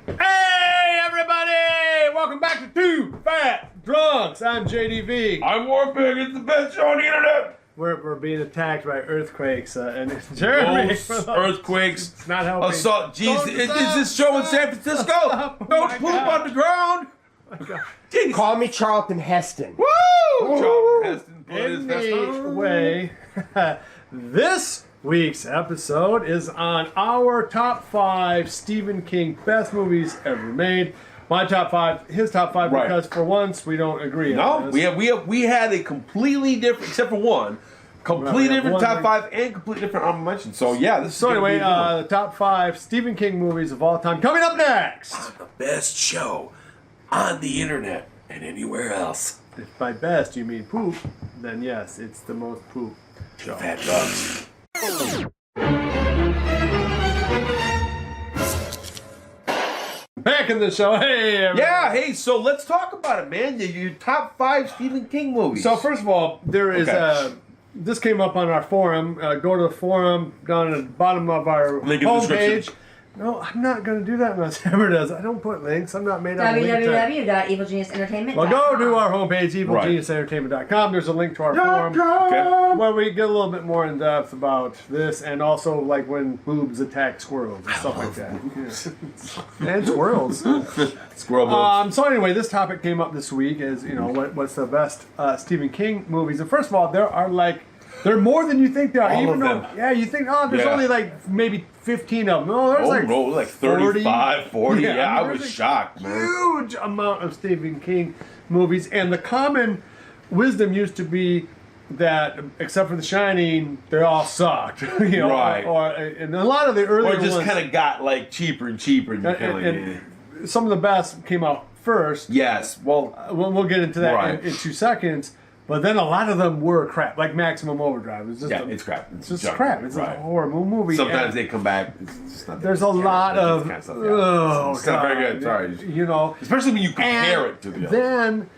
Hey, everybody! Welcome back to Two Fat Drunks. I'm JDV. I'm Warpig. It's the best show on the internet. We're being attacked by earthquakes, and it's Jeremy. Ghosts, earthquakes, It's not helping. assault. Jeez, Don't is stop. this show in San Francisco? Stop. Oh Don't my poop God. on the ground. Jeez. Call me Charlton Heston. Woo! Charlton Heston put his vest Anyway, on. this week's episode is on our top 5 Stephen King best movies ever made. My top 5, his top 5, Right. because for once we don't agree on No, this. we had a completely different, except for one, completely we have different one top thing. 5 and completely different honorable mentions. So yeah, this is So gonna anyway, be a good one. the top 5 Stephen King movies of all time coming up next. The best show on the internet and anywhere else. If by best you mean poop, then yes, it's the most poop show. Fat drugs. Back in the show, hey everybody. Yeah, hey, so let's talk about it, man. Your top 5 Stephen King movies. So first of all, there is Okay. this came up on our forum. Go to the forum down at the bottom of our Link in the description. homepage. No, I'm not going to do that unless Hammer does. I don't put links. I'm not made out of link type. www.evilgeniusentertainment.com. Well, go to our homepage, evilgeniusentertainment.com. There's a link to our forum Okay. where we get a little bit more in depth about this, and also like when boobs attack squirrels and stuff like that. Yeah. And squirrels. Squirrel boobs. So anyway, this topic came up this week as, you know, what's the best Stephen King movies. And first of all, there are they're more than you think there are. All even of though, them. yeah, you think, there's Yeah. only like maybe 15 of them. No, there's like like 35, 40. Yeah, I was there's a shocked, man. huge amount of Stephen King movies. And the common wisdom used to be that, except for The Shining, they all sucked. You know, Right. And a lot of the earlier Or just ones, kind of got like cheaper and cheaper. And you and- kind of like, and eh. some of the best came out first. Yes, well, We'll get into that Right. in 2 seconds. But then a lot of them were crap, like Maximum Overdrive. It's just yeah, it's crap. it's just junk, crap. It's right. a horrible movie. Sometimes and they come back. It's just not there's a lot that's of the kind stuff, yeah. It's not very good. Sorry. You know, Especially when you compare and it to the other. then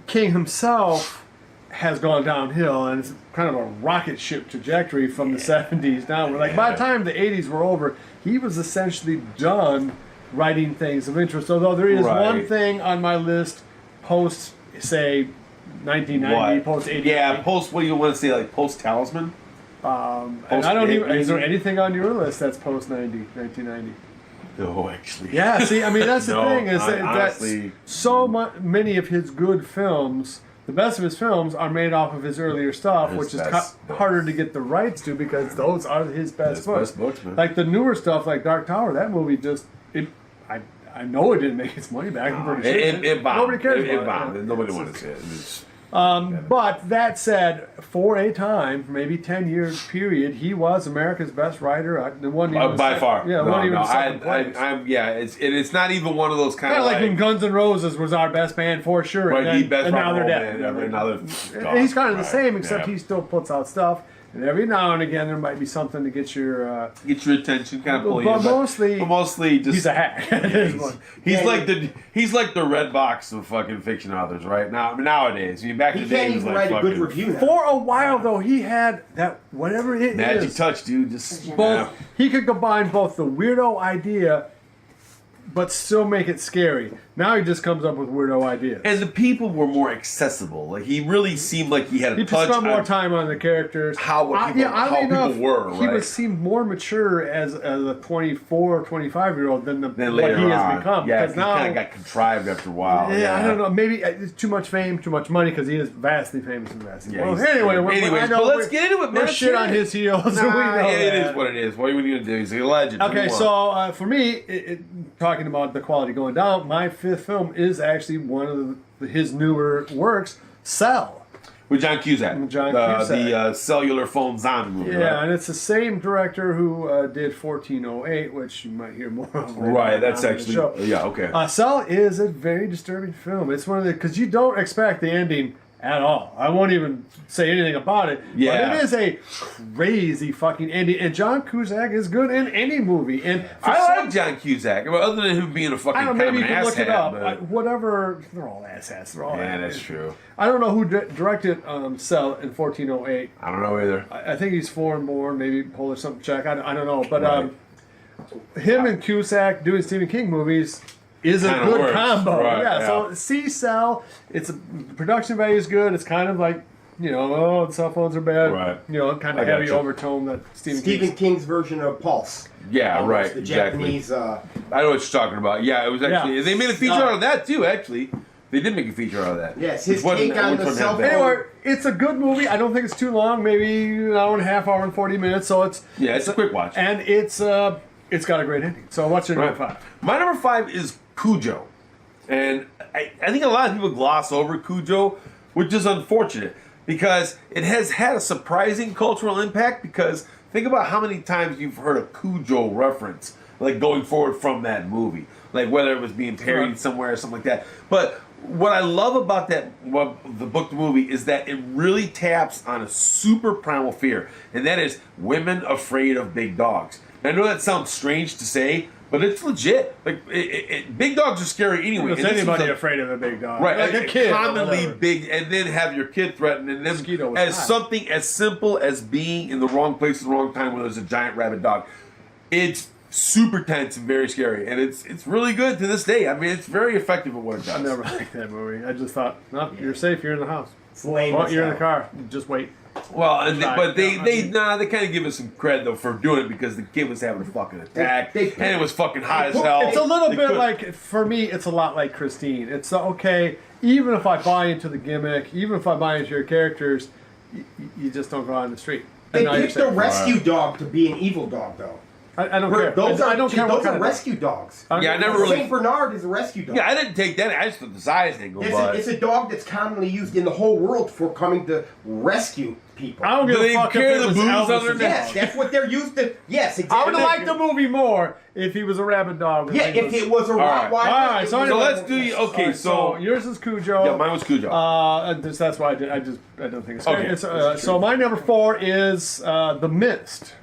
King himself has gone downhill, and it's kind of a rocket ship trajectory from the 70s downward. Like by the time the 80s were over, he was essentially done writing things of interest. Although there is Right. one thing on my list post, say, 1990, What? post 80. Yeah, post. What do you want to say? Like post Talisman? And Post I don't even. 80. Is there anything on your list that's post 1990? No, actually. Yeah. See, I mean, that's the No, thing is that honestly, that's so many of his good films. The best of his films are made off of his earlier stuff, His which is best harder to get the rights to because those are his best His books. best books, man. Like the newer stuff, like Dark Tower, that movie just I know it didn't make its money back. I'm pretty sure It bombed. Nobody cares It about bombed. it. Nobody wanted to see it. It's- But that said, for a time, maybe 10-year period, he was America's best writer. The one by far. Yeah, no, one even no, second place. I'm yeah. It's not even one of those kind Kind of of like when Guns N' Roses was our best band for sure, Right, and, the best and rock now and they're roll dead. band ever, now they're And gone. he's kind of the Right, same, except yeah. he still puts out stuff, and every now and again there might be something to get your. Get your attention, kind of pull you But in. Mostly just He's a hack. he's like the red box of fucking fiction authors right now. Nowadays, I mean, back in He the day, can't he was even like write a good fucking review now. For a while though, he had that whatever it is. magic touch, dude. Just Both he could combine both the weirdo idea, but still make it scary. Now he just comes up with weirdo ideas. And the people were more accessible. Like he really seemed like he had a He touch spent more on time on the characters. how Oddly people enough, were. He Right? seemed more mature as a 24 or 25-year-old than Then what later he has on, become. yeah, Because he now, kind of got contrived after a while. yeah, I don't know. Maybe it's too much fame, too much money, because he is vastly famous and vastly. Yeah, well, he's- anyway, anyways, I know but let's we're- get into it, man. We're shit on Shit. his heels. Nah, we know it that. is what it is. What are you going to do? He's a legend. Okay, Move on. so for me, talking about the quality going down, my fifth film is actually one of his newer works, Cell. with John Cusack, With John the Cusack. cellular phone zombie movie. Yeah, right? and it's the same director who did 1408, which you might hear more of. later Right, on that's in the actually show. yeah, okay. Cell is a very disturbing film. It's one of the because you don't expect the ending at all. I won't even say anything about it. Yeah. But it is a crazy fucking ending, and John Cusack is good in any movie. And for I some- like John Cusack, well, other than him being a fucking I don't kind know, of maybe an you can look it asshat, up. but- Whatever, they're all asshats. They're all Yeah, asshats. that's true. I don't know who directed Cell in 1408. I don't know either. I think he's foreign born, maybe Polish, something Czech. I don't know. But Right. him and Cusack doing Stephen King movies is a Kinda good works. combo. Right, yeah, yeah. so C-Cell, the production value is good. It's kind of like, the cell phones are bad. Right. Kind I of heavy gotcha. overtone that Stephen King's. King's version of Pulse. Yeah, Almost right. The Exactly. Japanese. I know what you're talking about. Yeah, it was actually. Yeah. They made a feature out of that too. Actually, they did make a feature out of that. Yes, his Which one- take on which the one had cell that? phone. Anyway, it's a good movie. I don't think it's too long. Maybe an hour and a half, hour and 40 minutes. So it's Yeah, it's a quick watch. and it's got a great ending. So what's your number 5? My number 5 is Cujo, and I think a lot of people gloss over Cujo, which is unfortunate because it has had a surprising cultural impact. Because think about how many times you've heard a Cujo reference, like going forward from that movie, like whether it was being parodied Right. somewhere or something like that. But what I love about the book, the movie, is that it really taps on a super primal fear, and that is women afraid of big dogs. And I know that sounds strange to say, but it's legit. Like big dogs are scary anyway. Is And this anybody is afraid of a big dog? right, Like a kid. or commonly whatever. big, and then have your kid threatened, and then Mosquito was as hot. something as simple as being in the wrong place at the wrong time when there's a giant rabid dog. It's super tense and very scary, and it's really good to this day. I mean, it's very effective at what it does. I never liked that movie. I just thought, no, you're safe. You're in the house. It's lame. Oh, as you're in the hell. car. Just wait. Well, Right. but they Yeah, they kind of give us some credit though for doing it because the kid was having a fucking attack They- and it was fucking hot as put- hell. It's a little They bit could- like, for me, it's a lot like Christine. It's okay, even if I buy into the gimmick, even if I buy into your characters, you just don't go out in the street. They And now you're picked a safe. rescue dog to be an evil dog, though. I don't care. Those I are, don't care what those kind are of rescue dogs. dog. Yeah, I never really- Saint Bernard is a rescue dog. Yeah, I didn't take that. I just thought the size angle. It's a dog that's commonly used in the whole world for coming to rescue people. I don't Do give they a fuck carry if it the was booze Elvis on their or neck? Yes, dog. that's what they're used to. Yes, I exactly. would have liked the movie more if he was a rabid dog. Yeah, if it was a right. Rottweiler. Alright, it so was anyway- a- let's do you. Okay, All right, so yours is Cujo. yeah, mine was Cujo. That's why I don't think it's Okay. It's, so my number 4 is The Mist.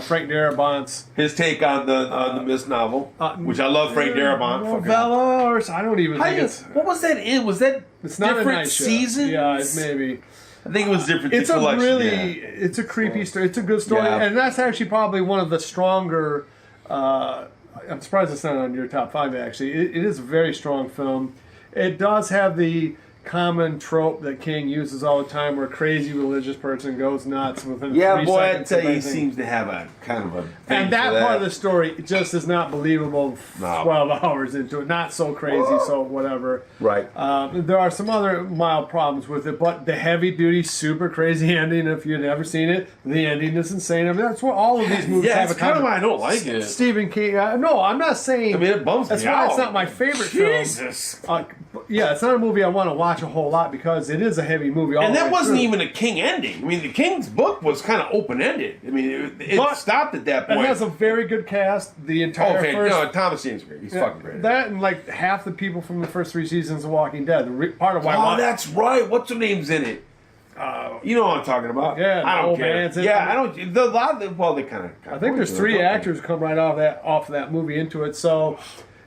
Frank Darabont's His take on the Mist novel, which I love. Frank Darabont. Fucking- novella, or I don't even How think you- it's. what was that in? Was that It's not a different night show. seasons? Yeah, it's maybe. I think it was different. It's a collection, really, yeah. it's a creepy story. It's a good story, Yeah. and that's actually probably one of the stronger. I'm surprised it's not on your top 5. Actually, it is a very strong film. It does have the common trope that King uses all the time, where a crazy religious person goes nuts within Yeah, 3 boy, I seconds tell of you, he anything. seems to have a kind of a thing And that for part of the story just is not believable. No. 12 hours into it, not so crazy, so whatever. Right. There are some other mild problems with it, but the heavy duty, super crazy ending. If you've never seen it, the ending is insane. I mean, that's what all of these movies Yeah, have. it's a kind of common- why I don't like it. Stephen King. No, I'm not saying. I mean, it bums that's me why out. it's not my favorite film. Jesus. Yeah, it's not a movie I want to watch a whole lot because it is a heavy movie. All And the that way wasn't through. even a King ending. I mean, the King's book was kind of open ended. I mean, it But stopped at that It point. has a very good cast. The entire okay, first. no, Thomas James great. He's fucking great. That and like half the people from the first 3 seasons of Walking Dead. Part of why. Oh, that's right. What's her name's in it? You know what I'm talking about. Yeah, I the don't old care. man's in Yeah, it. I don't. A lot of them, well, they kind of. I think there's 3 actors who come right off of that movie into it, so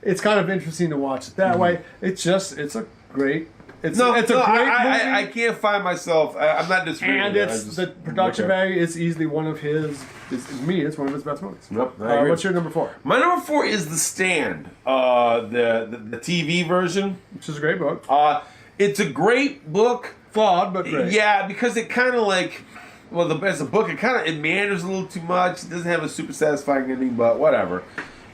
it's kind of interesting to watch it that way. It's a great. It's a great movie, I can't find myself. I'm not disagreeing. and with it. I it's just- the production okay. value is easily one of his. It's one of his best movies. Nope, I agree. What's your number 4? My number 4 is The Stand, the TV version. Which is a great book. It's a great book. Flawed, but great. Yeah, because it kind of like, well, as a book, it meanders a little too much. It doesn't have a super satisfying ending, but whatever.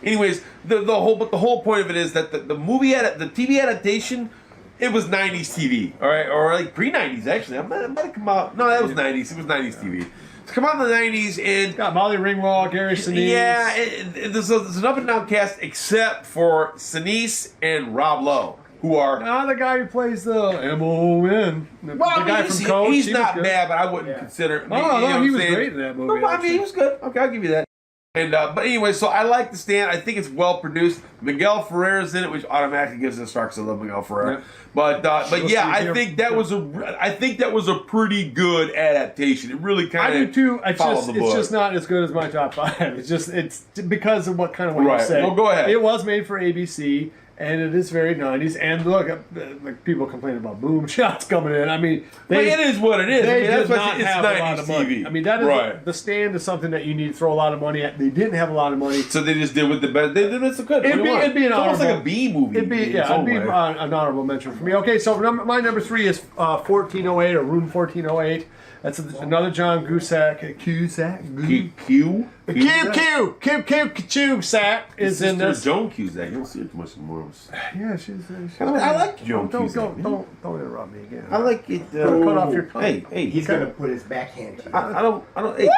Anyways, the whole point of it is that the TV adaptation, it was 90s TV, all right, or like pre-90s actually. It might have come out. No, that was 90s. It was 90s TV. It's come out in the 90s, and Got Molly Ringwald, Gary Sinise. yeah, there's an up and down cast except for Sinise and Rob Lowe, who are. The guy who plays the M.O.N. The Well, I mean, guy from Coach. he's he was not good. bad, but I wouldn't Yeah. consider. No, you know what he I'm was saying? great in that movie. No, I mean, actually. he was good. Okay, I'll give you that. And but anyway, so I like The Stand. I think it's well produced. Miguel Ferrera's in it, which automatically gives it a star because I love Miguel Ferrera. Yeah. But yeah, see I here. think that was a pretty good adaptation. It really I kind do too. of followed the book. It's just not as good as my top 5. It's because of what you Right. said. Well, go ahead. It was made for ABC, and it is very 90s. And look, like people complain about boom shots coming in. I mean, But it is what it is. I They mean, that's did why not it's have a 90s lot of money. TV. I mean, that is right. the Stand is something that you need to throw a lot of money at. They didn't have a lot of money. So they just did with the best. They did it so good. It'd be an it's almost like a honorable- B movie. It'd be in its own way. an honorable mention for me. Okay, so my number 3 is 1408 or Room 1408. That's another John Cusack. Cusack. Cusack is in this. Joan Cusack. You don't see her too much anymore. Yeah, she's I like Joan don't, Cusack. Don't interrupt me again. I like it. Cut off your tongue. Hey, He's gonna put his backhand to you. I don't. Hey.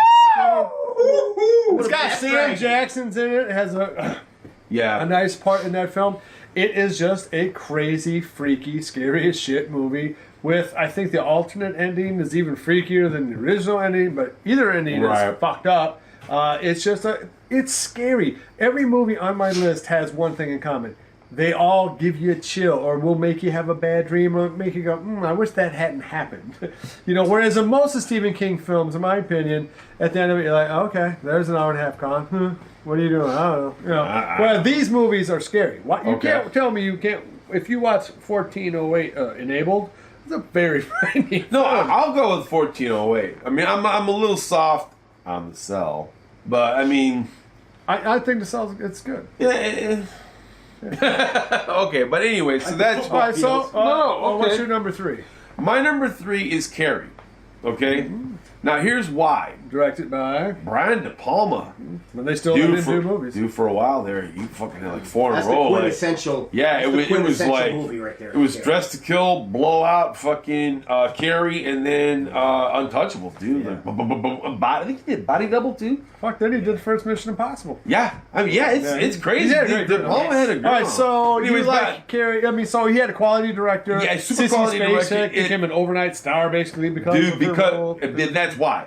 It's got Sam Jackson's in it. It has a Yeah. nice part in that film. It is just a crazy, freaky, scary as shit movie. With, I think the alternate ending is even freakier than the original ending, but either ending Right. is fucked up. It's just it's scary. Every movie on my list has one thing in common. They all give you a chill, or will make you have a bad dream, or make you go, I wish that hadn't happened. Whereas in most of Stephen King films, in my opinion, at the end of it, you're like, okay, there's an hour and a half gone. What are you doing? I don't know. Well, these movies are scary. You can't tell me you can't. If you watch 1408 Enabled, it's a very frightening No, film. I'll go with 1408. I mean, I'm a little soft on the cell, but I mean, I think the cell's it's good. yeah. Okay, but anyway, so that's All right, so what's okay. your number 3? My number 3 is Carrie. Okay, now here's why. Directed by Brian De Palma, when they still didn't do movies. dude, for a while there, you fucking had like 4 in That's a the row. Like, quintessential. yeah, that's it the was quintessential like movie right there. it was Yeah. Dressed to Kill, Blowout, fucking Carrie, and then Untouchables, dude. Yeah. Like, I think he did Body Double too. Fuck, then he did the first Mission Impossible. Yeah, I mean, yeah, it's crazy. He had a great De film. Palma had a great All right, one. so Anyways, you like Carrie? I mean, so he had a quality director. Yeah, super Sissy quality Spacek director. became an overnight star, basically, because dude, of her because role. and that's why.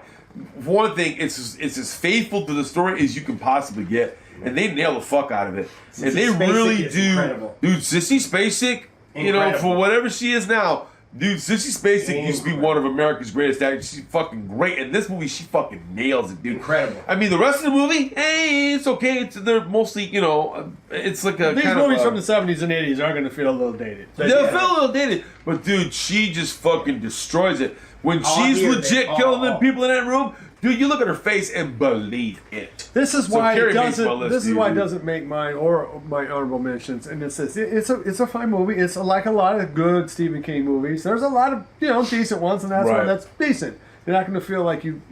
For one thing, it's as faithful to the story as you can possibly get, and they nail the fuck out of it. And they Spacek really is do, incredible. dude. Sissy Spacek, Incredible. for whatever she is now, dude. Sissy Spacek used to be one of America's greatest actors. She's fucking great. In this movie, she fucking nails it, dude. Incredible. I mean, the rest of the movie, hey, it's okay. They're mostly, it's like a These kind movies of from the 70s and 80s are going to feel a little dated. They'll feel a little dated, but dude, she just fucking destroys it. When she's here, legit babe. killing them people in that room, dude, you look at her face and believe it. This is So why Carrie it makes my doesn't. list, This is dude. why it doesn't make mine or my honorable mentions. And it's this. It's a fine movie. It's like a lot of good Stephen King movies. There's a lot of decent ones, and that's Right. one that's decent. You're not going to feel like you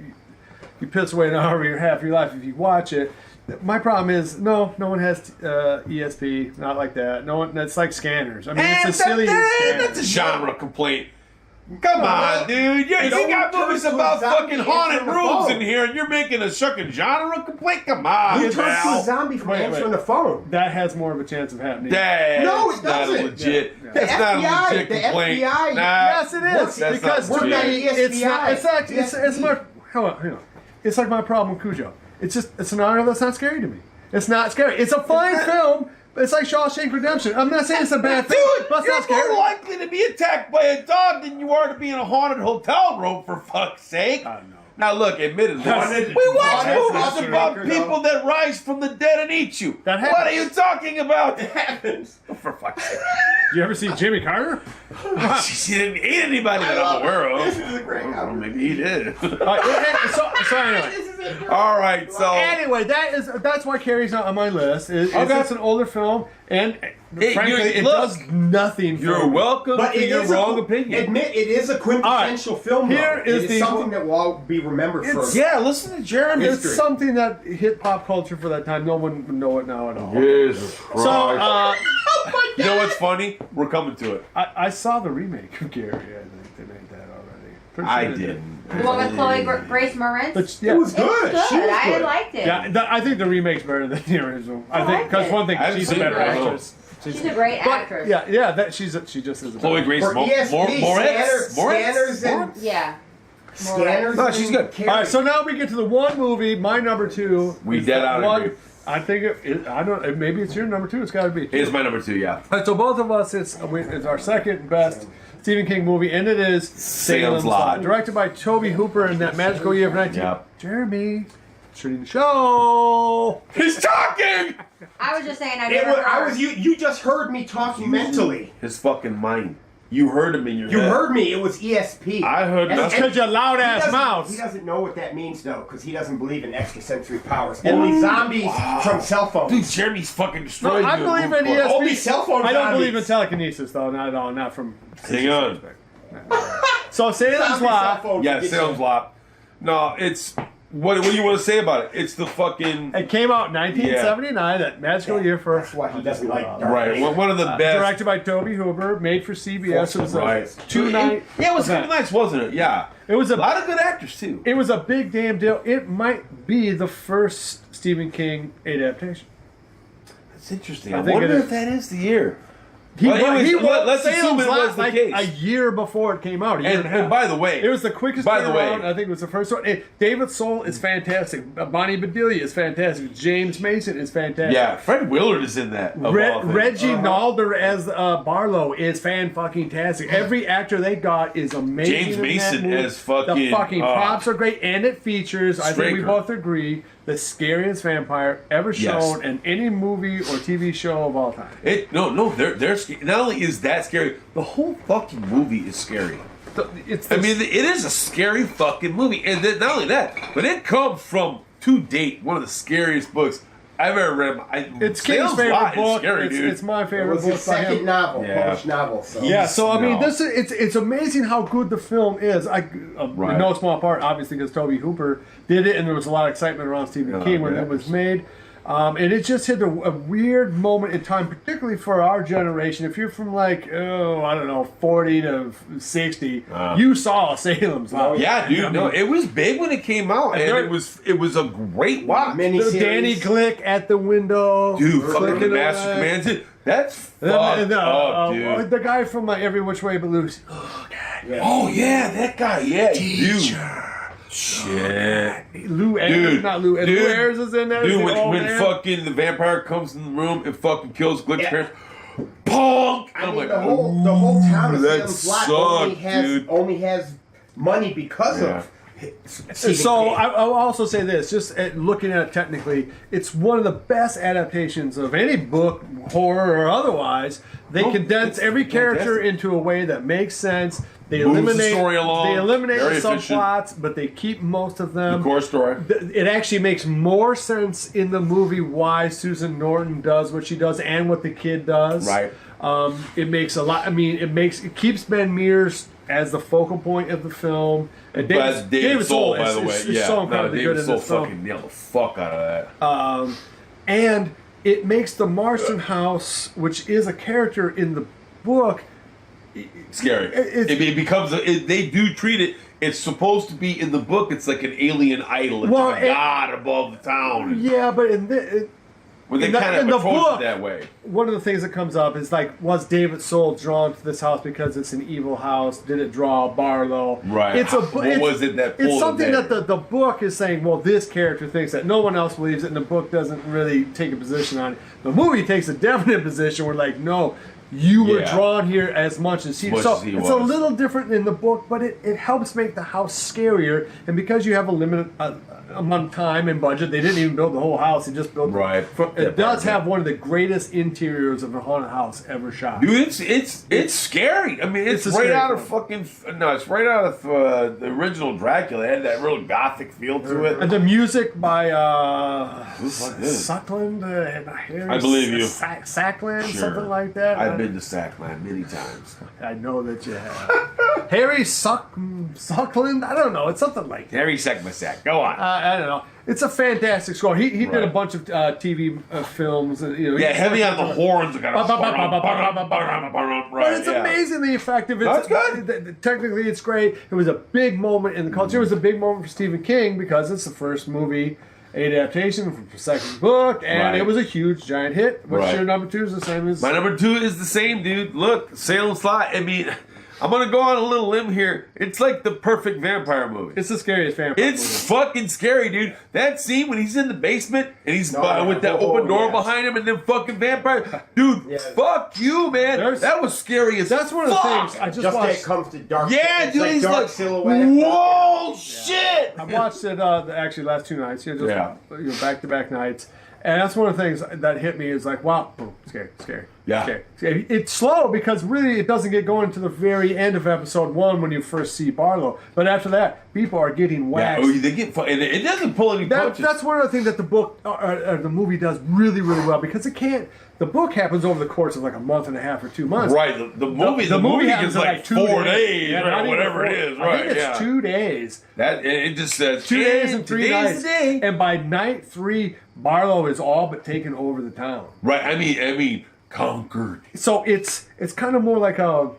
piss away an hour of your half your life if you watch it. My problem is no one has ESP, not like that. No one. That's like Scanners. I mean, it's a silly. That's a genre complaint. Come on, dude. You Don't got turn movies to a about zombie fucking haunted answering the rooms phone. in here, and you're making a fucking genre complaint? Come on, Who turns to a pal. zombie from Wait, answering wait. the phone? That has more of a chance of happening. That's No, it not a doesn't. legit. Yeah. That's The not a FBI legit the complaint. FBI Nah, Yes, it is that's because not to legit. me, legit. it's not. It's like it's ESP. my. Hang on. It's like my problem with Cujo. It's an honor that's not scary to me. It's not scary. It's a fine film. It's like Shawshank Redemption. I'm not saying it's a bad film, Dude, but it's you're not scary. more likely to be attacked by a dog than you are to be in a haunted hotel room, for fuck's sake. I know. Now, look, admittedly, That's- we watch that's movies not about true. people that rise from the dead and eat you. That What happens. are you talking about? happens. For fuck's sake. You ever see Jimmy Carter? She didn't eat anybody that I'm aware of. This is a great Well, album. maybe he did. So anyway. This is a great All right, so Anyway, that's why Carrie's not on my list. It's Okay. an older film, and Hey, frankly, it look, does nothing for you're me. welcome But to it your is wrong a, opinion. Admit it is a quintessential film. Here though. is It the- is something that will all be remembered for. Yeah, listen to Jeremy. It's something that hit pop culture for that time. No one would know it now at all. Jesus Christ. So, Oh my God. you know what's funny? We're coming to it. I saw the remake of Gary. I think they made that already. Pretty I sure they didn't. The one with Chloe Grace Moretz? But, It was good. It's She good. was I good. liked it. yeah, I think the remake's better than the original. I I think like because it. one thing, I haven't she's a seen better it, I know. actress. She's a great But, actress. yeah, she just is. A Chloe better Grace For ESP, Scanners and Yeah. Scanners. No, she's and good. Carrie. All right, so now we get to the one movie. My number 2. We is dead the on one. agree. I think I don't. Maybe it's your number 2. It's got to be. Here's my number 2, yeah. All right, so both of us, it's our second best Stephen King movie, and it is Salem's Lot, Lot. directed by Toby Hooper in that magical year of 19. Yep. Jeremy, shooting the show. He's talking. I was just saying I It never was, heard. I was you just heard me talking mentally. His fucking mind. You heard him in your You head. heard me. It was ESP. I heard And- nothing. Because your loud He ass doesn't- mouth. He doesn't know what that means though, because he doesn't believe in extrasensory powers. Only zombies from cell phones. Dude, Jeremy's fucking No, destroying I you. believe in Move forward. Only ESP. cell phone I don't zombies. believe in telekinesis, though. Not at all. Not from. Hang on. So Salem's Zombie cell Lot. phones Yeah, get Salem's you. Lot. No, it's what do you want to say about it? It's the fucking It came out in 1979. That magical year for. That's why he doesn't like Darth right. Vader. One of the best. Directed by Toby Hooper, made for CBS. It was a Right. 2-night. Yeah, it was event. nice, wasn't it? Yeah. It was A a lot of good actors too. It was a big damn deal. It might be the first Stephen King adaptation. That's interesting. I I, think wonder it is. if that is the year. He Well, anyways, he wrote let's assume Salem's it Lot was the like case. a year before it came out. A year and a half. And by the way, It was the quickest By the way- turnaround. I think it was the first one. David Soul is fantastic. Bonnie Bedelia is fantastic. James Mason is fantastic. yeah, Fred Willard is in that. of all things. Reggie Nalder as Barlow is fan-fucking-tastic. Every actor they got is amazing. James in that Mason movie. as fucking, The fucking props are great, and it features, I think we Straker. both agree, the scariest vampire ever Yes. shown in any movie or TV show of all time. They're not only is that scary, the whole fucking movie is scary. It's I mean, it is a scary fucking movie, and then not only that, but it comes from to date one of the scariest books I've ever read. it's King's Salem's favorite Lot is book. Scary, It's, dude. it's my It favorite was book his by him. second novel, Yeah. published novel. So. Yeah, so I mean, No. it's amazing how good the film is. Right. In no small part, obviously, because Toby Hooper did it, and there was a lot of excitement around Stephen Yeah, King when yeah. it was made. And it just hit a weird moment in time, particularly for our generation. If you're from like, I don't know, 40 to 60, you saw Salem's Lot. Yeah, dude. I No, mean, it was big when it came out, and there- it was a great watch. Miniseries. Danny Glick at the window. Dude, clicking fucking Master away. Command. Dude, that's And fucked then, up, dude. the guy from Every Which Way But Loose. Oh yeah, that guy. Yeah, dude. Shit. Lou Ayres, Dude, not Lou. And dude, Lou Ayres is in there. Dude, the when old when man. fucking the vampire comes in the room and fucking kills Glick's Yeah. parents, punk! I I'm mean, like, the whole town of that Salem's Lot sucked, only has money because Yeah. of Stephen So King. I'll also say this: just looking at it technically, it's one of the best adaptations of any book, horror or otherwise. They Oh, condense it's every character fantastic. into a way that makes sense. They Moves the eliminate story along, They eliminate very the efficient. subplots, but they keep most of the them. core story. It actually makes more sense in the movie why Susan Norton does what she does and what the kid does. Right. It makes a lot. I mean, it keeps Ben Mears as the focal point of the film. And But David Soul, by the way, is yeah, so no, incredibly good David in Soul this film. fucking nailed the fuck out of that. And it makes the Marston House, which is a character in the book, Scary. It becomes. They do treat it. It's supposed to be in the book. It's like an alien idol. It's Well, like a god above the town. yeah, but in the. When they in the- kind of in the approach book- it that way. One of the things that comes up is like, was David Soul drawn to this house because it's an evil house? Did it draw Barlow? Right. It's a. What it's, was it that pulled It's it something there? that the book is saying. Well, this character thinks that no one else believes it, and the book doesn't really take a position on it. The movie takes a definite position. We're like, no, you were Yeah. drawn here as much as he. Much So as he it's a was. little different in the book, but it helps make the house scarier. And because you have a limited amount of time and budget, they didn't even build the whole house. They just built. Right. It does have one of the greatest interiors of a haunted house ever shot. Dude, it's scary. I mean, it's It's a right scary out of film. fucking no. It's right out of the original Dracula. It had that real gothic feel to it. And the music by Who the fuck is it? Suckland, Harry I believe you. Sackland, Sure. something like that. I've been to Sackland many times. I know that you have. Harry Suckland. I don't know. It's something like that. Harry Sack. Go on. I don't know. It's a fantastic score. He did a Right. bunch of TV films. You know, Yeah, he's- heavy on the horns. But it's yeah. amazingly effective. That's good. Technically, it's great. It was a big moment in the culture. It was a big moment for Stephen King because it's the first movie adaptation from the second book, and Right. it was a huge, giant hit. What's Right. your number two? Is the same as My number 2 is the same, dude. Look, Salem's Lot. I mean, I'm gonna go on a little limb here. It's like the perfect vampire movie. It's the scariest vampire It's movie. fucking scary, dude. That scene when he's in the basement and he's No, with that oh, open door yes. behind him and then fucking vampire. Dude, Yes. fuck you, man. There's- That was scary as That's one of the fuck. things I just Just watched. it comes to dark. Yeah, it's dude, like he's dark like, silhouette. whoa, shit. I watched it actually last 2 nights. Just Yeah. back-to-back nights. And that's one of the things that hit me is like, wow, boom, scary. Yeah. Scary. It's slow because really it doesn't get going to the very end of episode 1 when you first see Barlow. But after that, people are getting Yeah, waxed. oh, they get and it doesn't pull any punches. That's one of the things that the book, the movie does really, really well because it can't. The book happens over the course of like a month and a half or 2 months. right. The movie happens gets in like 2 4 days, Yeah, right, not even whatever it 4. is, I right? think it's Yeah. 2 days. That it just says 2 days and 3 today's nights. the day. And by night 3, Barlow is all but taken over the town. Right. I mean, conquered. So it's kind of more like a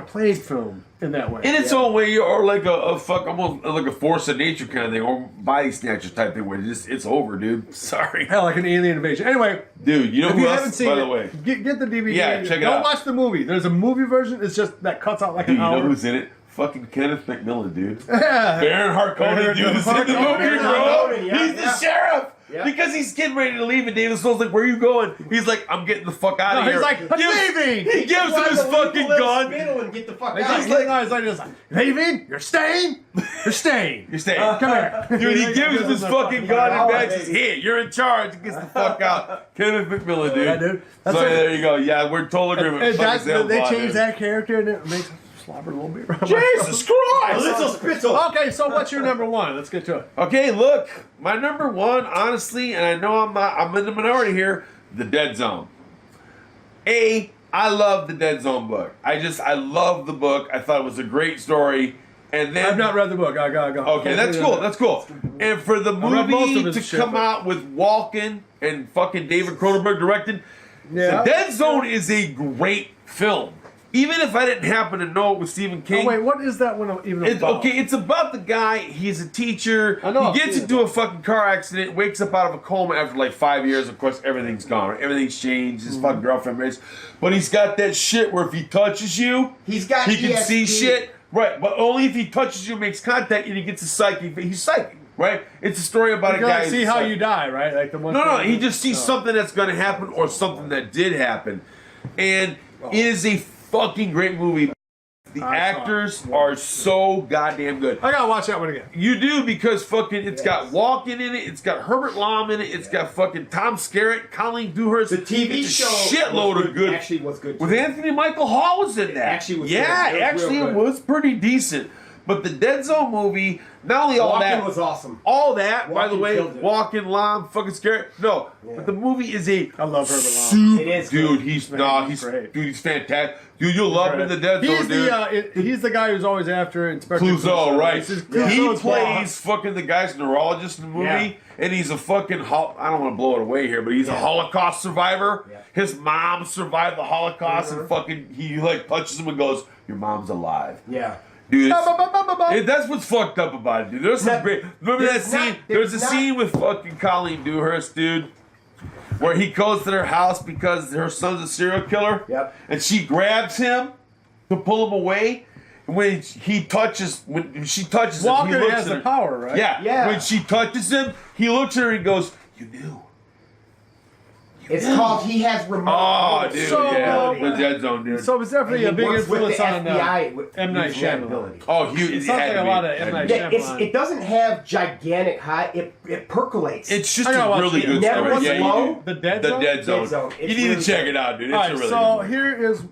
plague film in that way. In its own way, or like a fuck, almost like a force of nature kind of thing, or body snatcher type thing, where it's over, dude. Sorry, Hell, like an alien invasion. Anyway, dude. You know if who you else? haven't seen By it, the way, get the DVD. Yeah, check it Don't out. watch the movie. There's a movie version. It's just that cuts out like dude, an you hour. know who's in it? Fucking Kenneth McMillan, dude. Yeah. Baron Harkonnen, dude, is in the movie, Baron bro. Harkonnen, yeah, He's the yeah. sheriff. Yeah. Because he's getting ready to leave, and David Snow's like, "Where are you going?" He's like, "I'm getting the fuck out No, of he's here." like, "I'm leaving." He gives him his fucking gun. And get the fuck He's out. just like this. Leaving? You're staying? You're staying. You're staying. Come here. Dude, he gives him his fucking gun and Oh, back says, baby. "Here, you're in charge." He gets the fuck out. Kenneth McMillan, dude. Yeah, dude. That's So like- there you go. Yeah, we're in total agreement. And Fucking that's, Sam they Bond, changed dude. that character and it makes us slobber a little bit. Jesus Christ! Little spittle. Okay, so what's your number 1? Let's get to it. Okay, look, my number 1, honestly, and I know I'm in the minority here. The Dead Zone. I love the Dead Zone book. I love the book. I thought it was a great story. And then I've not read the book. I gotta go. Okay, that's cool. That's cool. And for the read most movie of to his shit, come but- out with Walken and fucking David Cronenberg directed, Yeah. The Dead Zone is a great film. Even if I didn't happen to know it was Stephen King. Oh, wait, what is that one even It's, about? okay, it's about the guy. He's a teacher. I know, He gets I've seen into it. a fucking car accident, wakes up out of a coma after like 5 years. Of course, everything's gone. Right? Everything's changed. His fucking girlfriend raised. But he's got that shit where if he touches you, He's got he can ESP. see shit. Right, but only if he touches you, makes contact, and he gets a psychic. He's psychic, right? It's a story about You a guy. gotta see who's how psychic. you die, right? Like the one. No, thing- he just sees something that's going to happen or something that did happen, and it is a fucking great movie. The I saw it. actors are so goddamn good. I gotta watch that one again. You do because fucking it's got Walken in it, it's got Herbert Lom in it, it's got fucking Tom Skerritt, Colleen Dewhurst. The TV it's a show shitload was of good. Actually, was good. With too. Anthony Michael Hall was in that. actually was yeah, good. It was actually real it good. was pretty decent. But the Dead Zone movie, not only all Walken that, was awesome. all that, by the Walken way, killed it. Walken, Lom, fucking Skerritt. No, but the movie is a I love Herbert Lom. It is dude. good. He's Man, he's great. dude. He's fantastic. Dude, you'll love him in the Dead Zone, He's dude. he's the guy who's always after Inspector Clouseau, right? This is He Clouseau's plays boss. fucking the guy's neurologist in the movie, Yeah. and he's a fucking I don't want to blow it away here, but he's a Holocaust survivor. Yeah. His mom survived the Holocaust, and fucking he like touches him and goes, "Your mom's alive." Yeah. Dude, Ba, ba, ba, ba, ba. that's what's fucked up about it, dude. There's some That- great. Remember that there's scene? not- There's a there's not- scene with fucking Colleen Dewhurst, dude, where he goes to their house because her son's a serial killer. Yep. And she grabs him to pull him away. When she touches him, he Walker looks has at the her. power, right? Yeah. Yeah. When she touches him, he looks at her and goes, "You knew." It's called He Has Remote. Oh, dude, So, yeah, uh, the Dead Zone, dude. So it's definitely a And he big works with influence the on FBI with M. Night using that Shyamalan. ability. Oh, huge! It sounds like a lot of M. Night Yeah, Shyamalan. it doesn't have gigantic high. It perculates. It's just I gotta a watch really it. good Never story. was Yeah, you slow. do. The Dead The Zone? Dead Zone. Dead Zone. You It's need to really check good. it out, dude. It's All a right, really so good one. here is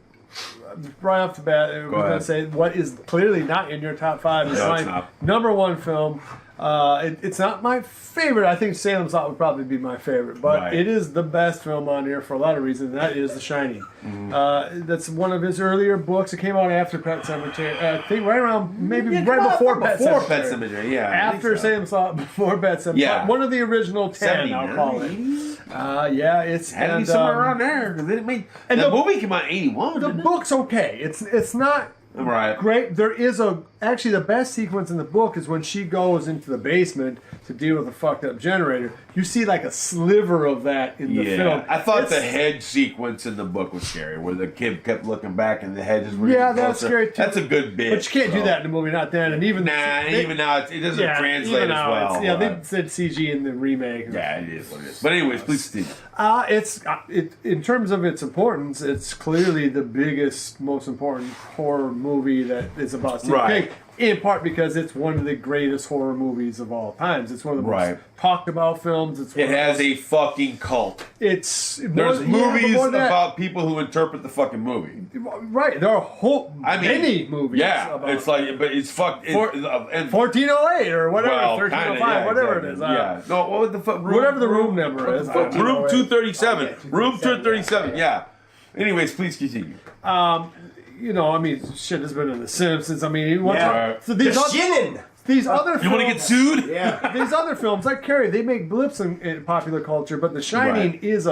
right off the bat. We're going ahead. to say what is clearly not in your top 5 is No, my it's not. number 1 film. It's not my favorite. I think Salem's Lot would probably be my favorite, but Right. it is the best film on here for a lot of reasons. And that is The Shining. That's one of his earlier books. It came out after Pet Cemetery. I think right around maybe Yeah, right come on, before Pet before Cemetery. Pet Cemetery, yeah. I After think so. Salem's Lot, before Pet Cemetery. Yeah. One of the original 10, I'll 79, call it. 80? Yeah, it's Had to be and, somewhere around there because they didn't make. and And the the- movie came out in '81. The didn't it? book's okay. It's not Right. Great. There is actually the best sequence in the book is when she goes into the basement to deal with a fucked up generator. You see like a sliver of that in the film. I thought the It's- hedge sequence in the book was scary, where the kid kept looking back and the hedges were Yeah, getting that's closer. scary too. That's a good bit. But you can't do so. that in the movie, not then. And even Even now, it doesn't translate even as now well. it's- Yeah, they said CG in the remake. Yeah, it is what it is. But anyways, please continue. In terms of its importance, it's clearly the biggest, most important horror movie that is about Stephen Right. King. In part because it's one of the greatest horror movies of all times. It's one of the most Right. talked about films. It's one It of has the a fucking cult. It's There's but movies more than that- about people who interpret the fucking movie. right. There are many movies. Yeah, about it's like, but it's fucked. and 1408 or whatever, well, 1305, kinda, yeah, whatever exactly. it is. Yeah. No, what the fuck? Whatever the room number is. Room 237. Okay, Room 237, 237. Yeah. Anyways, please continue. You know, I mean, shit has been in The Simpsons. I mean, Yeah. so The these Shinin! these other You want to get films- sued? Yeah. These other films, like Carrie, they make blips in popular culture, but The Shining Right. is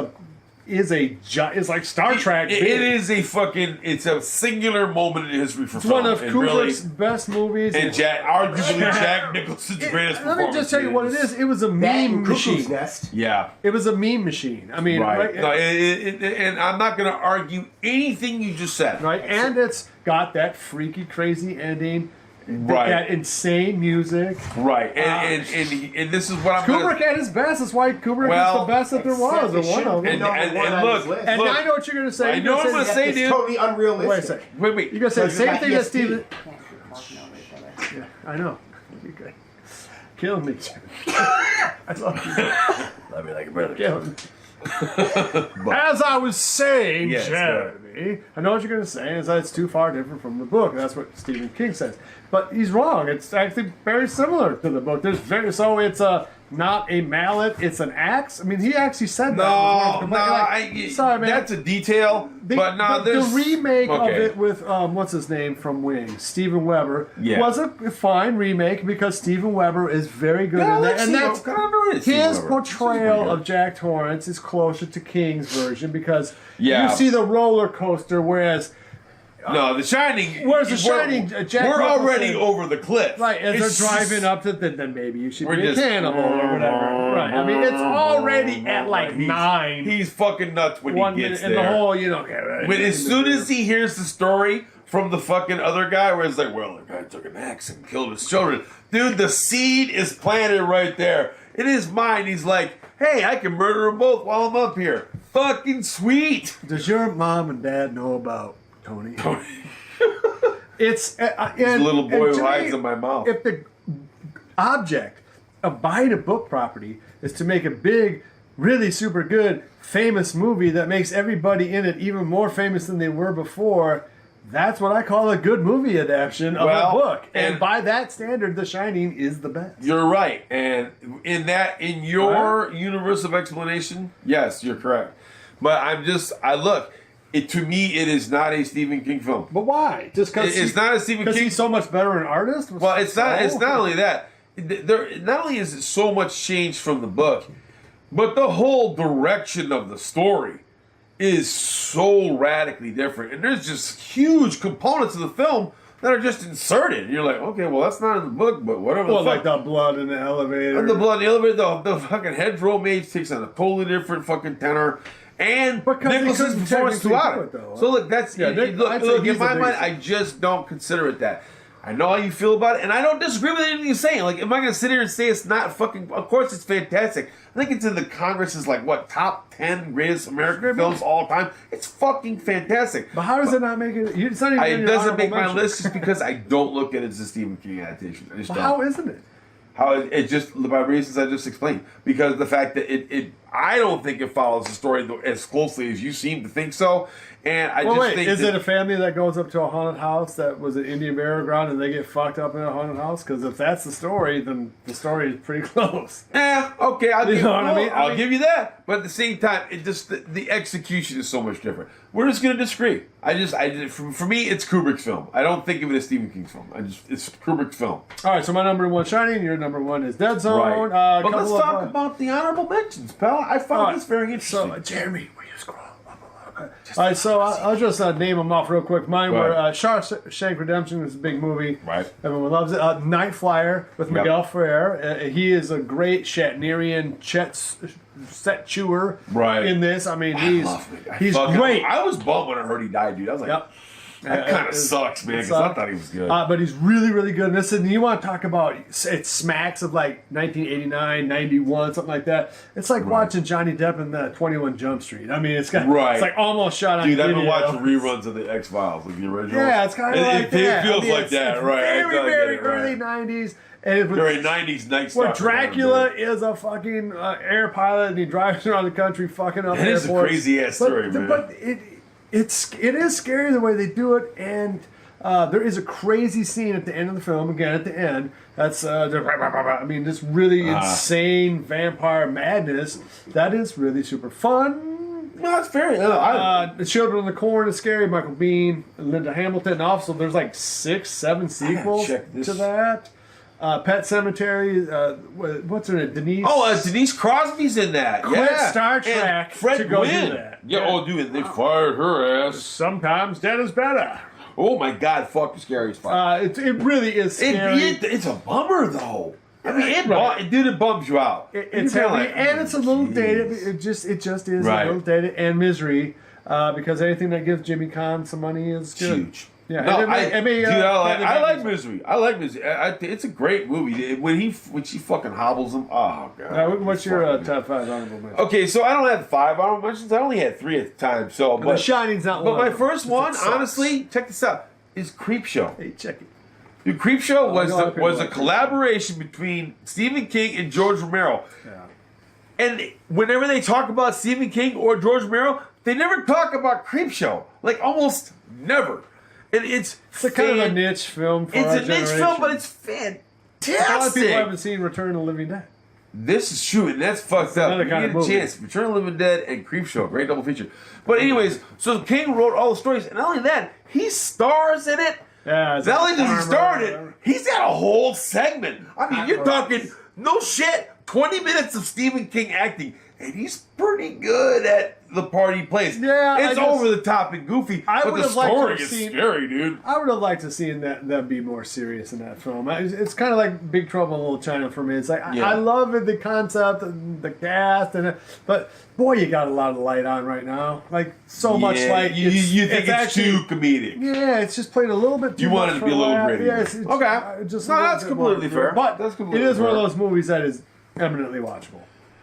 like Star Trek. It is a fucking. It's a singular moment in history for It's film. one of and Kubrick's really, best movies. and arguably Jack Nicholson's greatest Let me performance. just tell you what it is. It was a That meme and Cuckoo's machine. Nest. Yeah. It was a meme machine. I mean, Right. right? No, and I'm not going to argue anything you just said. Right? And it's got that freaky, crazy ending. Right. That insane music. Right. And this is what I'm Kubrick gonna, at his best. That's why Kubrick Well, is the best that there was, or Except it one of shouldn't them. be number And one on look, his list. And look, I know what you're going to say. I You're know gonna what I'm gonna say, It's dude. totally unrealistic. Wait a second. Wait. You're going to say the Like same that thing that ESP. Steven... Can't keep walking over each other. I know. You're good. Killing me. I love you. Love me like a brother. Killing me. As I was saying, Yes, Jeremy, I know what you're going to say is that it's too far different from the book. That's what Stephen King says. But he's wrong. It's actually very similar to the book. So it's not a mallet, it's an axe. I mean, he actually said that. Sorry, man. That's a detail. But no, the there's remake of okay. it with what's his name from Wings, Steven Weber, Yeah. was a fine remake because Steven Weber is very good Yeah, in that, let's and see. that's Kind of underrated, Steve his Weber. portrayal He's of Jack Torrance is closer to King's version because Yeah. you see the roller coaster, whereas No, The Shining. Where's The Shining, Jack We're Nicholson- already over the cliff. right as It's they're driving just- up to then maybe you should We're be a just- cannibal or whatever. Right. I mean, it's already at like He's- 9. He's fucking nuts when 1 he minute gets and there. the whole, you know. When as soon as he hears the story from the fucking other guy, where it's like, well, the guy took an axe and killed his children. Dude, the seed is planted right there. In his mind, he's like, hey, I can murder them both while I'm up here. Fucking sweet. Does your mom and dad know about Tony? It's and, Little boy and to who hides me, in my mouth. If the object of buying a book property is to make a big, really super good, famous movie that makes everybody in it even more famous than they were before, that's what I call a good movie adaptation of Well, a book. And and- by that standard, The Shining is the best. You're right. And in your universe of explanation, yes, you're correct. But to me, it is not a Stephen King film. But why? Just because It's not a Stephen King. he's so much better an artist? Well, it's not. It's Oh. not only that. Not only is it so much changed from the book, but the whole direction of the story is so radically different. And there's just huge components of the film that are just inserted. You're like, okay, well, that's not in the book, but whatever. Well, the like fuck. the blood in the elevator. And the blood in the elevator, the fucking hedgerow mage takes on a totally different fucking tenor. And Because he Nicholson's couldn't performance technically throughout do it. it, though. So look, that's Yeah, I'd say look he's in my the mind, biggest. I just don't consider it that. I know how you feel about it, and I don't disagree with anything you're saying. Like, am I going to sit here and say it's not fucking? Of course, it's fantastic. I think it's in the Congress's top 10 greatest American films all time. It's fucking fantastic. But how does it not make it? It's not even. in It your doesn't honorable make my mention. list just because I don't look at it as a Stephen King adaptation. I just But don't. how isn't it? How it just by reasons I just explained, because the fact that it I don't think it follows the story as closely as you seem to think so, and I Well, just wait. think Is that, it a family that goes up to a haunted house that was an Indian burial ground and they get fucked up in a haunted house? Because if that's the story, then the story is pretty close. okay, I'll You give know what I mean? I'll give you that, but at the same time, it just the execution is so much different. We're just gonna disagree. For me, it's Kubrick's film. I don't think of it as Stephen King's film. It's Kubrick's film. All right. So my number one Shining. Your number one is Dead Zone. Right. But let's couple of, talk about the honorable mentions, pal. I found All right. this very interesting. So Jeremy, will you scroll up a All right, so I'll just name them off real quick. Mine were Shawshank Redemption is a big movie. Right. Everyone loves it. Night Flyer with Yep. Miguel Ferrer. He is a great Shatnerian set chewer Right. in this. I mean, he's Fuck, great. I was bummed when I heard he died, dude. I was like, Yep. that kind of sucks, man, because I thought he was good. But he's really, really good in this. And you want to talk about, it smacks of like 1989, 91, something like that. It's like watching Johnny Depp in the 21 Jump Street. I mean, it's got it's like almost shot on Dude, I've video. been watching reruns of the X-Files, like the original. Yeah, it's kind of like that. It feels I mean, like that, it's right. Very, I very get it, early right. 90s. And Very 90s Night where Stalker. Dracula is a fucking air pilot and he drives around the country fucking up That is airports. a crazy-ass story, man. But it is scary the way they do it, and there is a crazy scene at the end of the film. Again, at the end, that's I mean, this really insane vampire madness. That is really super fun. No, it's very. The Children of the Corn is scary. Michael Biehn, Linda Hamilton, and also there's like 6, 7 sequels check this. to that. Pet Cemetery. What's her name? Denise. Oh, Denise Crosby's in that. Quit Yeah. Star And Trek Fred to go Gwynne. do that. Yeah. Oh, dude, they fired her ass. Sometimes dead is better. Oh my God, fuck, scary as fuck. It really is scary. It's a bummer though. I mean, it bums you out. It's You're heavy, kinda and it's a little "Jeez." dated. It just is Right. a little dated and misery because anything that gives Jimmy Kahn some money is good. Huge. Yeah, No, and it may, dude, I like it. Misery. I like Misery. It's a great movie. When she fucking hobbles him, oh God. What's your top 5 honorable mentions? Okay, so I don't have 5 honorable mentions. I only had 3 at the time. So, The but Shining's not but one. my of them. first one, It sucks. honestly, check this out, is Creepshow. Hey, check it. Dude, Creepshow was a lot of people a like collaboration between Stephen King and George Romero. Yeah. And whenever they talk about Stephen King or George Romero, they never talk about Creepshow. Like almost never. And it's It's kind of a niche film for It's our a niche generation. film, but it's fantastic. A lot of people haven't seen Return of the Living Dead. This is true, and that's fucked up. another You kind get of a movie. chance. Return of the Living Dead and Creepshow, great double feature. But anyways, so King wrote all the stories, and not only that, he stars in it. Yeah, it's Not only does he armor, star in it, whatever. he's got a whole segment. I mean, you're talking, no shit, 20 minutes of Stephen King acting, and he's pretty good at the part he plays. Yeah, it's I just- over the top and goofy, I but would the have liked to story have is seen- scary, dude. I would have liked to see them be more serious in that film. It's kind of like Big Trouble in Little China for me. It's like Yeah. I love the concept, and the cast, but boy, you got a lot of light on right now. Like so much Yeah, light. You think it's actually, too comedic. Yeah, it's just played a little bit too You want much it to for be a little that. grittier. Yeah, it's Okay. just No, a little that's bit completely more. fair. But That's completely it is one of fair. those movies that is eminently watchable.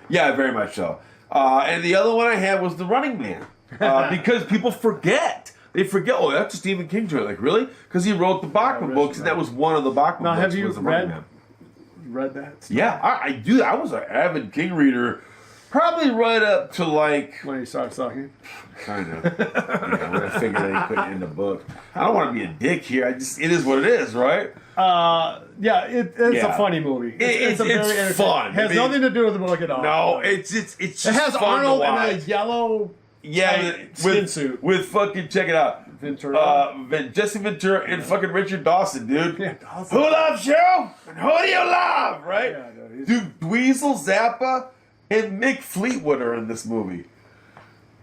Yeah, very much so. And the other one I had was The Running Man. Because people forget. They forget, oh, that's a Stephen King joint. Like, really? Because he wrote the Bachman books, and that was one of the Bachman Now, books. have you was The Running read- Man. You read that? Yeah, I do. I was an avid King reader. Probably right up to like, When he starts talking. kind of. When I figured that he couldn't end the book. I don't want to be a dick here. It is what it is, right? Yeah, it's Yeah. a funny movie. It's entertaining- fun. It has I mean- nothing to do with the book at all. No, it's just It has fun Arnold to in watch. a yellow Yeah, tight skin suit. with fucking, check it out. Ventura. Jesse Ventura and fucking Richard Dawson, dude. Yeah, Dawson. Who loves you? And who do you love? Right? Yeah, no, he's- Dude, Dweezil, Zappa, and Mick Fleetwood are in this movie.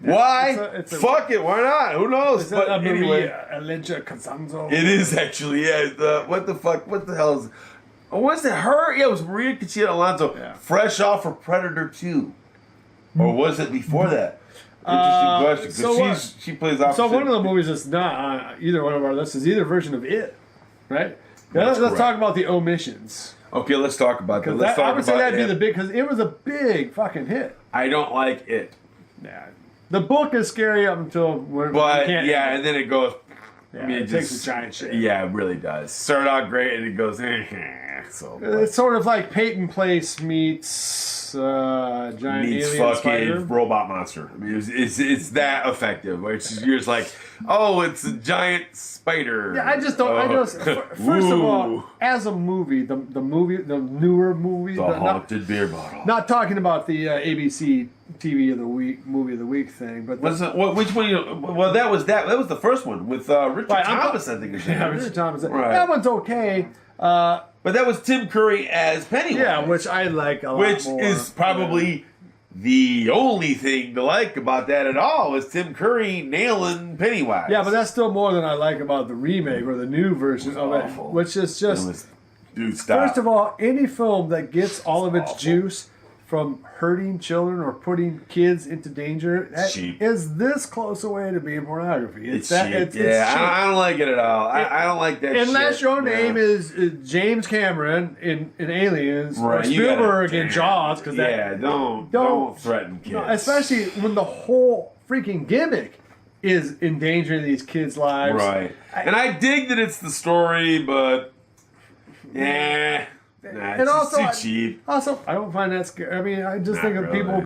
Why? it's a- Fuck it. Why not? Who knows? Is But that a movie, anyway, Elijah Kazanzo? it is actually. Yeah. What the fuck? What the hell is? Oh, was it her? Yeah, it was Maria Conchita Alonso, Yeah. fresh off of Predator 2, or was it before that? Interesting question. 'Cause so what- she plays opposite. So one of the movies that's not on either one of our lists is either version of It, right? Yeah, That's let's correct. talk about the omissions. Okay, let's talk about that. Because Let's talk I would say about that'd be it. the big, because it was a big fucking hit. I don't like it, Yeah. The book is scary up until when but you can't. yeah, and then it goes. Yeah, it takes a giant shit. Yeah, it really does. Start out great, and it goes. So It's sort of like Peyton Place meets giant meets alien fucking spider. robot monster. I mean, it's that effective. Where you're just like, oh, it's a giant spider. Yeah, I just don't. I Oh. just first of all, Ooh. as a movie, the newer movies, The not, haunted beer bottle. not talking about the ABC TV of the week, movie of the week thing, but Was it, which one? Well, that was the first one with Richard Right, I'm Thomas. I think is yeah, Richard Thomas. Right. That one's okay. But that was Tim Curry as Pennywise. Yeah, which I like a lot which more. is probably The only thing to like about that at all is Tim Curry nailing Pennywise. Yeah, but that's still more than I like about the remake or the new version of it, awful. which is just. Dude, stop. First of all, any film that gets all of its awful. juice from hurting children or putting kids into danger that Cheap. is this close away to being pornography. it's that, cheap. it's Yeah, cheap. I don't like it at all. I don't like that Unless shit. your Yeah. name is James Cameron in Aliens or Right, you gotta- Spielberg in damn. Jaws, because Yeah, don't threaten kids. especially when the whole freaking gimmick is endangering these kids' lives. Right. And I dig that it's the story, but yeah, And it's also, just too cheap. Also, I don't find that scary. I mean, I just Not think of really. people.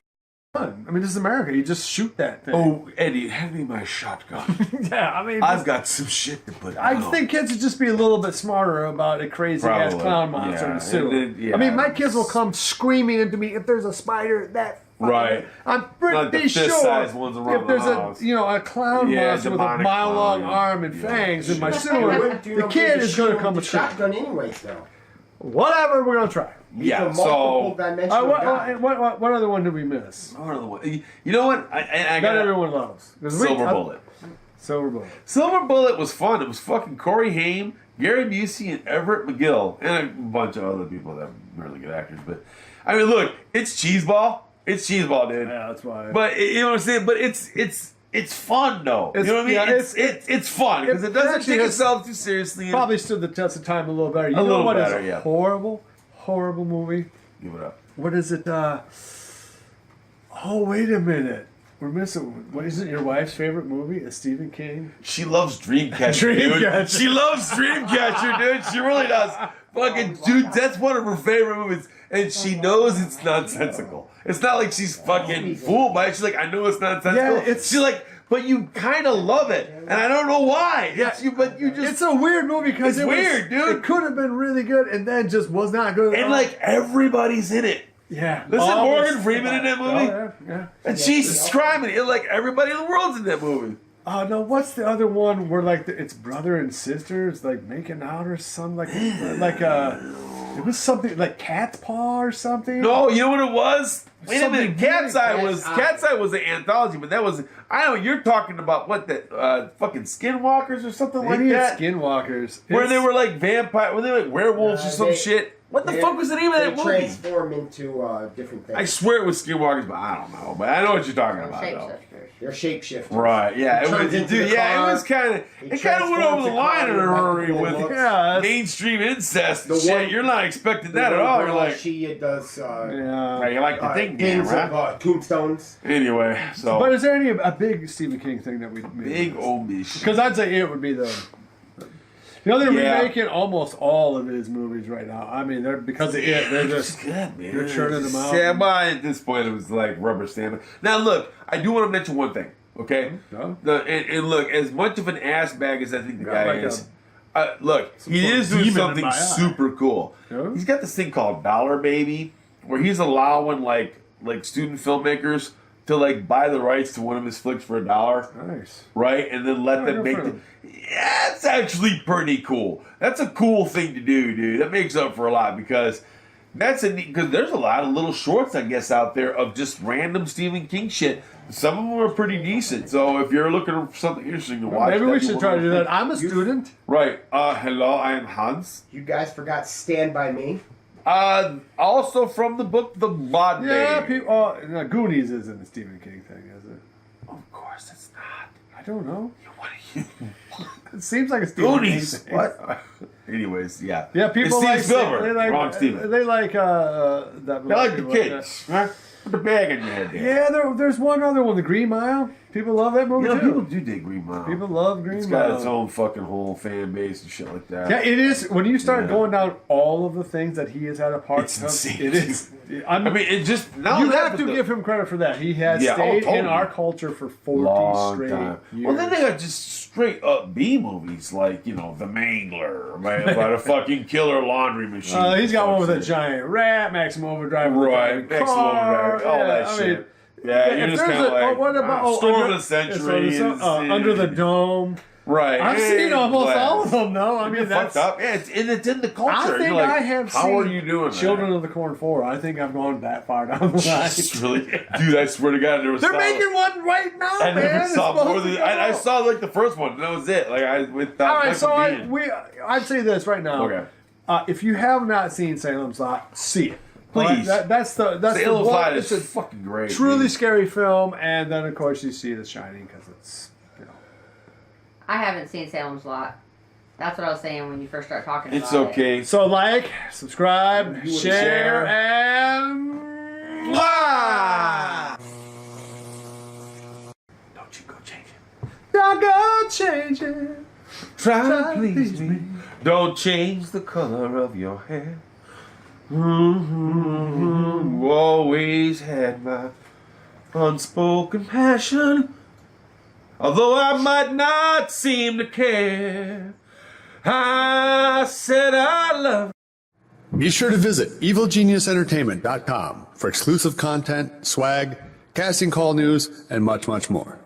Fun. I mean, this is America. You just shoot that thing. Oh, Eddie, hand me my shotgun. yeah. I mean, I've got some shit to put I down. think kids would just be a little bit smarter about a crazy ass Probably. clown monster in Yeah, the sewer. and then- yeah. I mean, my kids will come screaming into me if there's a spider that. Right. I'm Like the pretty sure fist-sized ones around if there's the house. a clown Yeah, monster with a demonic mile-long clown, yeah. arm and fangs in my It sewer, wouldn't do the no kid good to is going shoot to come with with the shotgun anyways, though. whatever. We're going to try. Yeah, It's a multiple so dimensional guy. What other one did we miss? what other one? You know what? I That got everyone loves. 'Cause Silver Bullet. Silver Bullet. Silver Bullet was fun. It was fucking Corey Haim, Gary Busey, and Everett McGill, and a bunch of other people that are really good actors. But I mean, look, it's cheeseball. It's cheeseball, dude. Yeah, that's why. But you know what I'm saying? But it's fun though. It's- you know what I mean? yeah, It's fun because it doesn't actually take has itself too seriously. and- probably stood the test of time a little better. You A know little what is better, a yeah. horrible movie? Give it up. What is it? Oh, wait a minute. We're missing. What is it? Your wife's favorite movie? A Stephen King? She loves Dreamcatcher, dude. Dreamcatcher. She loves Dreamcatcher, dude. She really does. Fucking dude, that's one of her favorite movies, and she knows it's nonsensical. It's not like she's fucking fooled by it. She's like, I know it's nonsensical. Yeah, it's- she's like, but you kind of love it, and I don't know why. Yeah. But you just It's a weird movie because It's weird, dude. It could have been really good and then just was not good. at and all. like everybody's in it. yeah, Listen, All Morgan this- Freeman in that movie, Oh, yeah. and she's screaming it like everybody in the world's in that movie. Oh no, what's the other one where like it's brother and sisters like making out or something it was something like Cat's Paw or something. No, you know what it was? Wait a Something minute, Cat's Eye weird. was an anthology, but that was I know you're talking about what that fucking Skinwalkers or something maybe like it's that, Skinwalkers. where they It's- were like vampire, were they like werewolves or some They- shit? What the they- fuck was the name of that They movie? transform into different things. I swear it was Skinwalkers, but I don't know. But I know what you're talking about, though. Shapeshifters. They're shapeshifters. Right? Yeah, He it was. turns into Dude, the yeah, car. it was kind of. He It kind of went over transforms the the line car in a into hurry cool with looks. Yeah, that's- mainstream incest. The and shit. one- You're not expecting The that at one all. girl, You're like, she does yeah. right, you like the thing, things right? of tombstones. Anyway, so But is there a big Stephen King thing that we big omish. Because I'd say it would be the. You know they're Yeah. remaking almost all of his movies right now. I mean, they're because of it. They're just Good, man. they're churning them out. Yeah, but at this point it was like rubber stamping. Now look, I do want to mention one thing, okay? No? And look, as much of an ass bag as I think the Got guy like is, sort look, he of is doing demon in something my eye. super cool. Yeah? He's got this thing called Dollar Baby, where he's allowing like student filmmakers to like buy the rights to one of his flicks for $1. Nice. Right, and then let Oh, them good make for the. him. Yeah, it's actually pretty cool. That's a cool thing to do, dude. That makes up for a lot because because there's a lot of little shorts, I guess, out there of just random Stephen King shit. Some of them are pretty decent. So if you're looking for something interesting to watch, Maybe we that'd be should one try of to do those that. I'm a student. Right. Hello, I am Hans. You guys forgot Stand By Me. Also from the book The Blood Yeah, Baby. people. No, Goonies isn't a Stephen King thing, is it? Of course it's not. I don't know. What are you? It seems like a Stephen Goonies. King thing. What? Anyways, yeah. Yeah, people It's like Steven Spielberg. They like, Wrong Steven. They like that. They like the people kids. Huh? Put the bag in your head that. there. Yeah, there's one other one, The Green Mile. People love that movie You know, too. people do dig Green Mile. People love Green It's Mile. got its own fucking whole fan base and shit like that. Yeah, it is. When you start Yeah. going down all of the things that he has had a part It's of, insane. it is. I mean, it just not you only that, have but to the give him credit for that. He has Yeah, oh, stayed in totally. our culture for 40 long straight time. years. Well, then they got just straight up B movies like The Mangler, man, about a fucking killer laundry machine. He's got one with a Shit. giant rat, Maximum Overdrive, with a Right, giant Maximum car. Overdrive, all Yeah, that I shit. mean, Yeah, you're if just there's kind of like what about Storm Under- of the Century. Under the Dome? Right. I've seen almost all of them, though. I You're mean, that's. fucked up. Yeah, it's in the culture. I think You're like, I have how seen are you doing Children that? of the Corn 4. I think I've gone that far down the line. Really? Dude, I swear to God, there was They're making one right now, I man. never It's saw supposed more to than come I out. saw like the first one. And that was it. Like I with All right, Michael so Biehn. I'd say this right now. Okay. If you have not seen Salem's Lot, see it. Please. All right? That's the Salem's one- Lot it's is a fucking great. truly dude. scary film, and then of course you see The Shining because it's I haven't seen Salem's Lot. That's what I was saying when you first started talking It's about okay. So like, subscribe, You would share, share. and Ah! Don't you go change it. don't go changing. Try to please me. Don't change the color of your hair. You always had my unspoken passion. Although I might not seem to care, I said I love. Be sure to visit evilgeniusentertainment.com for exclusive content, swag, casting call news, and much, much more.